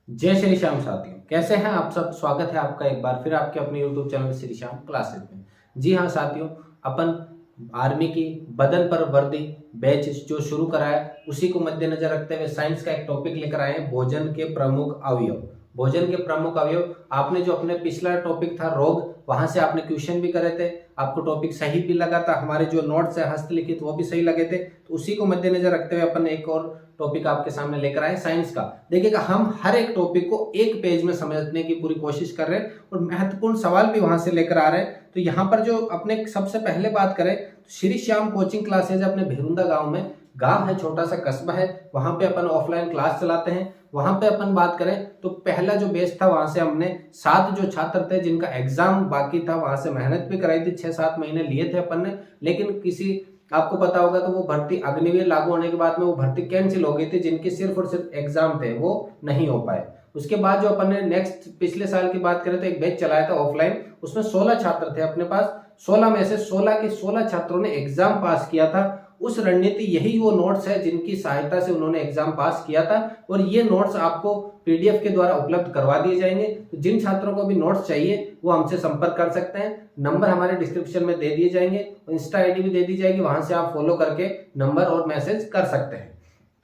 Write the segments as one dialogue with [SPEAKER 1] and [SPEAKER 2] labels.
[SPEAKER 1] जय श्री श्याम साथियों, कैसे हैं आप सब। स्वागत है आपका एक बार फिर आपके अपने YouTube channel Shri Shyam classes में। जी हाँ साथियों, अपन आर्मी की बदन पर वर्दी बैच जो शुरू करा है उसी को मद्देनजर रखते हुए साइंस का एक टॉपिक लेकर आए हैं, भोजन के प्रमुख अवयव। भोजन के प्रमुख अवयव, आपने जो अपने पिछला टॉपिक था रोग, वहां से आपने क्वेश्चन भी करे थे, आपको टॉपिक सही भी लगा था, हमारे जो नोट्स है हस्तलिखित वो भी सही लगे थे, तो उसी को मद्देनजर रखते हुए अपन एक और टॉपिक आपके सामने लेकर आए साइंस का। देखिएगा, हम हर एक टॉपिक को एक पेज में समझने की पूरी कोशिश कर रहे हैं और महत्वपूर्ण सवाल भी वहां से लेकर आ रहे हैं। तो यहाँ पर जो अपने सबसे पहले बात करें तो श्री श्याम कोचिंग क्लासेज अपने भेरुंदा गांव में, गांव है, छोटा सा कस्बा है, वहां पे अपन ऑफलाइन क्लास चलाते हैं। वहां पे अपन बात करें तो पहला जो बेच था वहां से हमने 7 जो छात्र थे जिनका एग्जाम बाकी था, वहां से मेहनत भी कराई थी, 6-7 महीने लिए थे अपन ने, लेकिन किसी आपको पता होगा तो वो भर्ती अग्निवीर लागू होने के बाद में वो भर्ती कैंसिल हो गई थी, जिनके सिर्फ और सिर्फ एग्जाम थे वो नहीं हो पाए। उसके बाद जो अपन ने नेक्स्ट पिछले साल की बात करें तो एक बैच चलाया था ऑफलाइन, उसमें 16 छात्र थे अपने पास, 16 में से 16 के 16 छात्रों ने एग्जाम पास किया था। उस रणनीति, यही वो नोट्स है जिनकी सहायता से उन्होंने एग्जाम पास किया था और ये नोट्स आपको पीडीएफ के द्वारा उपलब्ध करवा दिए जाएंगे। तो जिन छात्रों को भी नोट्स चाहिए वो हमसे संपर्क कर सकते हैं, नंबर हमारे डिस्क्रिप्शन में दे दिए जाएंगे, इंस्टा आईडी भी दे दी जाएगी, वहां से आप फॉलो करके नंबर और मैसेज कर सकते हैं।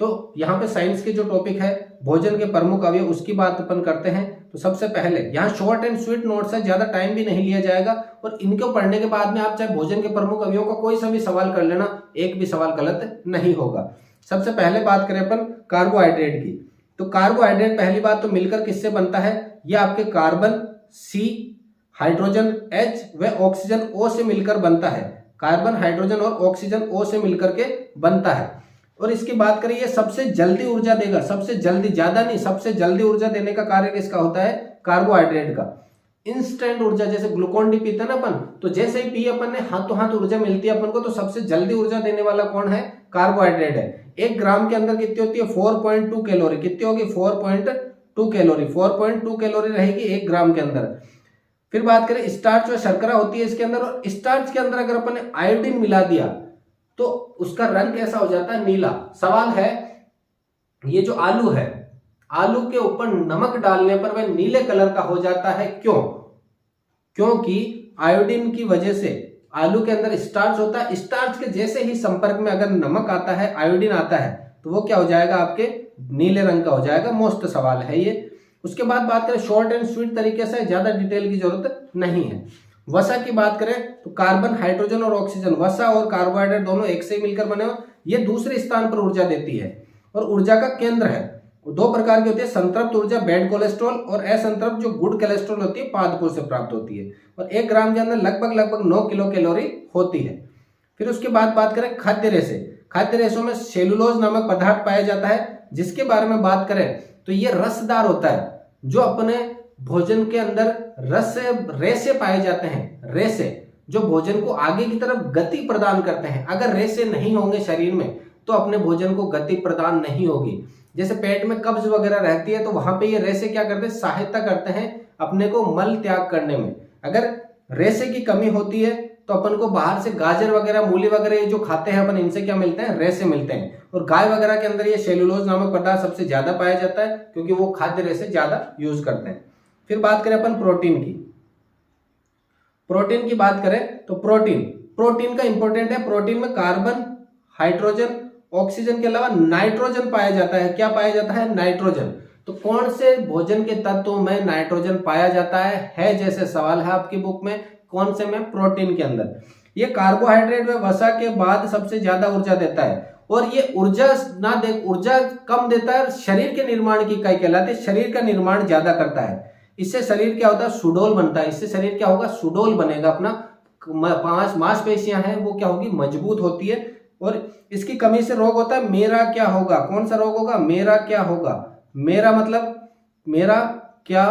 [SPEAKER 1] तो यहाँ पे साइंस के जो टॉपिक है भोजन के प्रमुख अवयव, उसकी बात अपन करते हैं। तो सबसे पहले यहाँ शॉर्ट एंड स्वीट नोट्स है, ज्यादा टाइम भी नहीं लिया जाएगा और इनको पढ़ने के बाद में आप चाहे भोजन के प्रमुख अवयवों का कोई सा भी सवाल कर लेना, एक भी सवाल गलत नहीं होगा। सबसे पहले बात करें अपन कार्बोहाइड्रेट की, तो कार्बोहाइड्रेट पहली बात तो मिलकर किससे बनता है, ये आपके कार्बन C, हाइड्रोजन H व ऑक्सीजन O से मिलकर बनता है। कार्बन, हाइड्रोजन और ऑक्सीजन O से मिलकर के बनता है। और इसकी बात करें, ये सबसे जल्दी ऊर्जा देगा, सबसे जल्दी, ज्यादा नहीं, सबसे जल्दी ऊर्जा देने का कार्य किसका होता है, कार्बोहाइड्रेट का। इंस्टेंट ऊर्जा, जैसे ग्लूकोन डी पीते ना अपन, तो जैसे ही पी अपन ने हाथों हाथ ऊर्जा मिलती है अपन को, तो सबसे जल्दी ऊर्जा देने वाला कौन है, कार्बोहाइड्रेट है। 1 ग्राम के अंदर कितनी होती है, 4.2 कैलोरी, कितनी होगी, 4.2 कैलोरी, 4.2 कैलोरी रहेगी 1 ग्राम के अंदर। फिर बात करें स्टार्च व शर्करा होती है इसके अंदर, और स्टार्च के अंदर अगर अपन ने आयोडीन मिला दिया तो उसका रंग कैसा हो जाता है, नीला। सवाल है, ये जो आलू है, आलू के ऊपर नमक डालने पर वह नीले कलर का हो जाता है, क्यों? क्योंकि आयोडीन की वजह से आलू के अंदर स्टार्च होता है, स्टार्च के जैसे ही संपर्क में अगर नमक आता है, आयोडीन आता है, तो वो क्या हो जाएगा, आपके नीले रंग का हो जाएगा। मोस्ट सवाल है ये। उसके बाद बात करें शॉर्ट एंड स्वीट तरीके से, ज्यादा डिटेल की जरूरत नहीं है। वसा की बात करें तो कार्बन, हाइड्रोजन और ऑक्सीजन, वसा और कार्बोहाइड्रेट दोनों एक से मिलकर बने हो, ये दूसरे स्थान पर ऊर्जा देती है और ऊर्जा का केंद्र है। 2 प्रकार की होती है, संतृप्त ऊर्जा बैड कोलेस्ट्रॉल और असंतृप्त जो गुड कोलेस्ट्रॉल होती है पादपों से प्राप्त होती है, और 1 ग्राम के अंदर लगभग 9 किलो कैलोरी होती है। फिर उसके बाद बात करें खाद्य रेशे, खाद्य रेशों में सेलुलोज नामक पदार्थ पाया जाता है, जिसके बारे में बात करें तो ये रसदार होता है। जो अपने भोजन के अंदर रेशे पाए जाते हैं, रेशे जो भोजन को आगे की तरफ गति प्रदान करते हैं, अगर रेशे नहीं होंगे शरीर में तो अपने भोजन को गति प्रदान नहीं होगी। जैसे पेट में कब्ज वगैरह रहती है तो वहां पे ये रेशे क्या करते हैं, सहायता करते हैं अपने को मल त्याग करने में। अगर रेशे की कमी होती है तो अपन को बाहर से गाजर वगैरह, मूली वगैरह जो खाते हैं अपन, इनसे क्या मिलते हैं, रेशे मिलते हैं। और गाय वगैरह के अंदर ये सेलुलोज नामक पदार्थ सबसे ज्यादा पाया जाता है, क्योंकि वो खाद्य रेशे ज्यादा यूज करते हैं। फिर बात करें अपन प्रोटीन की, प्रोटीन की बात करें तो प्रोटीन का इंपॉर्टेंट है। प्रोटीन में कार्बन, हाइड्रोजन, ऑक्सीजन के अलावा नाइट्रोजन पाया जाता है। क्या पाया जाता है, नाइट्रोजन। तो कौन से भोजन के तत्वों में नाइट्रोजन पाया जाता है जैसे सवाल है आपकी बुक में, कौन से में, प्रोटीन के अंदर। ये कार्बोहाइड्रेट व वसा के बाद सबसे ज्यादा ऊर्जा देता है, और ये ऊर्जा ऊर्जा कम देता है, शरीर के निर्माण की इकाई कहलाती है, शरीर का निर्माण ज्यादा करता है। इससे शरीर क्या होता है, सुडौल बनता है। इससे शरीर क्या होगा, सुडौल बनेगा, अपना 5 मांसपेशियां हैं वो क्या होगी, मजबूत होती है। और इसकी कमी से रोग होता है, मेरा क्या होगा, कौन सा रोग होगा, मेरा क्या होगा, मेरा मतलब मेरा क्या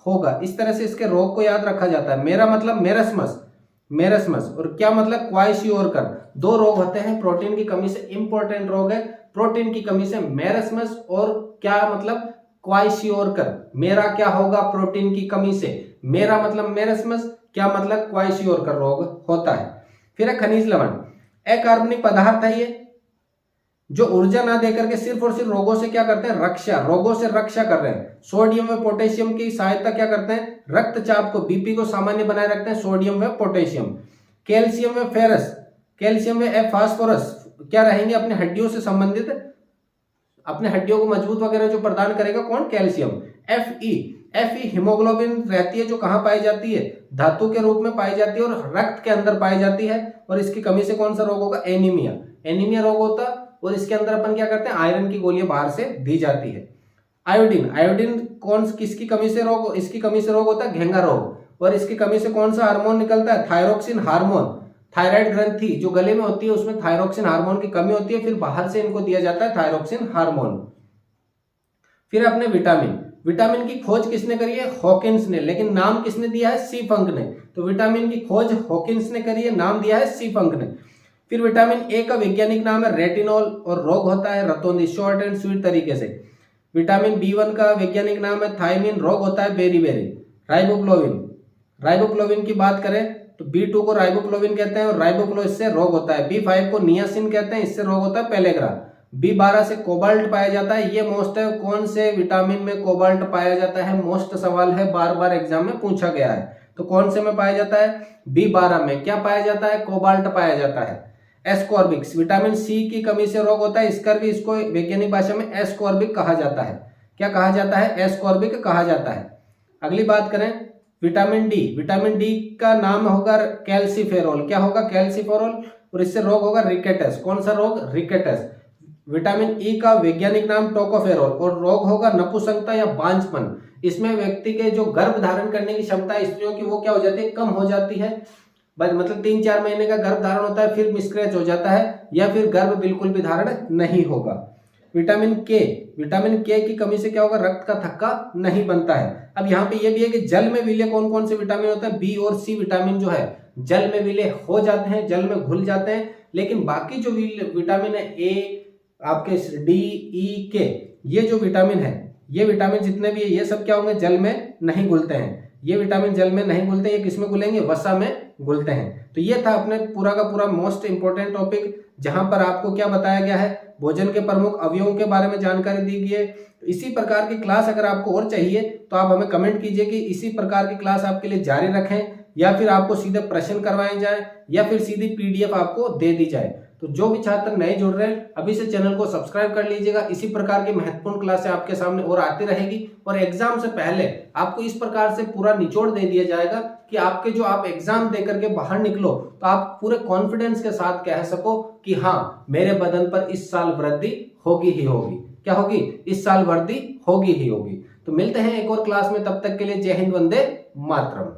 [SPEAKER 1] होगा, इस तरह से इसके रोग को याद रखा जाता है। मेरा मतलब मेरस्मस, और क्या मतलब, क्वाइशियोरकर। 2 रोग होते हैं प्रोटीन की कमी से, इंपॉर्टेंट रोग है प्रोटीन की कमी से, मेरस्मस और क्या मतलब, क्वाइशियोरकर। मेरा क्या होगा प्रोटीन की कमी से, मेरा मतलब मेरस्मस, क्या मतलब, क्वाइशियोरकर रोग होता है। फिर है खनिज लवण, अकार्बनिक पदार्थ है ये, जो ऊर्जा ना देकर के सिर्फ और सिर्फ रोगों से क्या करते हैं, रक्षा, रोगों से रक्षा कर रहे हैं। सोडियम व पोटेशियम की सहायता क्या करते हैं, रक्तचाप को, बीपी को सामान्य बनाए रखते हैं, सोडियम व पोटेशियम। कैल्शियम व फेरस, कैल्शियम व फास्फोरस क्या रहेंगे, अपने हड्डियों से संबंधित, अपने हड्डियों को मजबूत वगैरह जो प्रदान करेगा, कौन, कैल्शियम। Fe हीमोग्लोबिन रहती है, जो कहां पाई जाती है, धातु के रूप में पाई जाती है और रक्त के अंदर पाई जाती है, और इसकी कमी से कौन सा रोग होगा, एनीमिया, एनीमिया रोग होता है। और इसके अंदर अपन क्या करते हैं, आयरन की गोलियां बाहर से दी जाती है। आयोडीन, आयोडीन कौन, किसकी कमी से रोग, इसकी कमी से रोग होता है, घेंगा रोग, और इसकी कमी से कौन सा हार्मोन निकलता है, थायरोक्सिन हार्मोन। थायराइड ग्रंथि जो गले में होती है उसमें थायरोक्सिन हार्मोन की कमी होती है, फिर बाहर से इनको दिया जाता है थायरोक्सिन हार्मोन। फिर अपने विटामिन, विटामिन की खोज किसने करी है, हॉकिंस ने, लेकिन नाम किसने दिया है, सी फंक ने। तो विटामिन की खोज हॉकिंस ने करी है, नाम दिया है सी फंक ने। फिर विटामिन ए का वैज्ञानिक नाम है रेटिनॉल, और रोग होता है रतौंधी, शॉर्ट एंड स्वीट तरीके से। विटामिन बी1 का वैज्ञानिक नाम है थायमिन, रोग होता है बेरीबेरी। राइबोफ्लोविन, राइबोफ्लोविन की बात करें तो बी2 को राइबोफ्लोविन कहते हैं और राइबोफ्लोविन से रोग होता है। बी5 को नियासिन कहते हैं, इससे रोग होता है पेलेग्रा। बी12 से कोबाल्ट पाया जाता है, ये मोस्ट है, कौन से विटामिन में कोबाल्ट पाया जाता है, मोस्ट सवाल है, बार बार एग्जाम में पूछा गया है। तो कौन से में पाया जाता है, बी12 में क्या पाया जाता है, कोबाल्ट पाया जाता है। एस्कॉर्बिक, विटामिन सी की कमी से रोग होता है, स्कर्वी, इसको वैज्ञानिक भाषा में एस्कॉर्बिक कहा जाता है। क्या कहा जाता है, एस्कॉर्बिक कहा जाता है। अगली बात करें विटामिन डी, विटामिन डी का नाम होगा कैल्सीफेरोल, क्या होगा, कैल्सीफेरोल, और इससे रोग होगा रिकेटस, कौन सा रोग, रिकेटस। विटामिन ई का वैज्ञानिक नाम टोकोफेरोल, और रोग होगा नपुंसकता या बांझपन। इसमें व्यक्ति के जो गर्भ धारण करने की क्षमता है स्त्रियों की, वो क्या हो जाती है, कम हो जाती है, मतलब 3-4 महीने का गर्भ धारण होता है, फिर मिसकैरेज हो जाता है, या फिर गर्भ बिल्कुल भी धारण नहीं होगा। विटामिन के, विटामिन के की कमी से क्या होगा, रक्त का थक्का नहीं बनता है। अब यहाँ पे ये भी है कि जल में विलय कौन कौन से विटामिन होते हैं, बी और सी विटामिन जो है जल में विलय हो जाते हैं, जल में घुल जाते हैं, लेकिन बाकी जो विटामिन है, ए, आपके डी, ई, के, ये जो विटामिन है, ये विटामिन जितने भी है, ये सब क्या होंगे, जल में नहीं घुलते हैं। ये विटामिन जल में नहीं घुलते, ये किसमें घुलेंगे, वसा में घुलते हैं। तो ये था अपने पूरा का पूरा मोस्ट इंपोर्टेंट टॉपिक, जहां पर आपको क्या बताया गया है, भोजन के प्रमुख अवयवों के बारे में जानकारी दी गई है। तो इसी प्रकार की क्लास अगर आपको और चाहिए तो आप हमें कमेंट कीजिए कि इसी प्रकार की क्लास आपके लिए जारी रखें, या फिर आपको सीधे प्रश्न करवाए जाए, या फिर सीधी पीडीएफ आपको दे दी जाए। तो जो भी छात्र नए जुड़ रहे हैं अभी से चैनल को सब्सक्राइब कर लीजिएगा। इसी प्रकार की महत्वपूर्ण क्लासें आपके सामने और आती रहेगी, और एग्जाम से पहले आपको इस प्रकार से पूरा निचोड़ दे दिया जाएगा कि आपके जो आप एग्जाम देकर के बाहर निकलो तो आप पूरे कॉन्फिडेंस के साथ कह सको कि हाँ, मेरे बदन पर इस साल वृद्धि होगी ही होगी। क्या होगी, इस साल वृद्धि होगी ही होगी। तो मिलते हैं एक और क्लास में, तब तक के लिए जय हिंद, वंदे मातरम।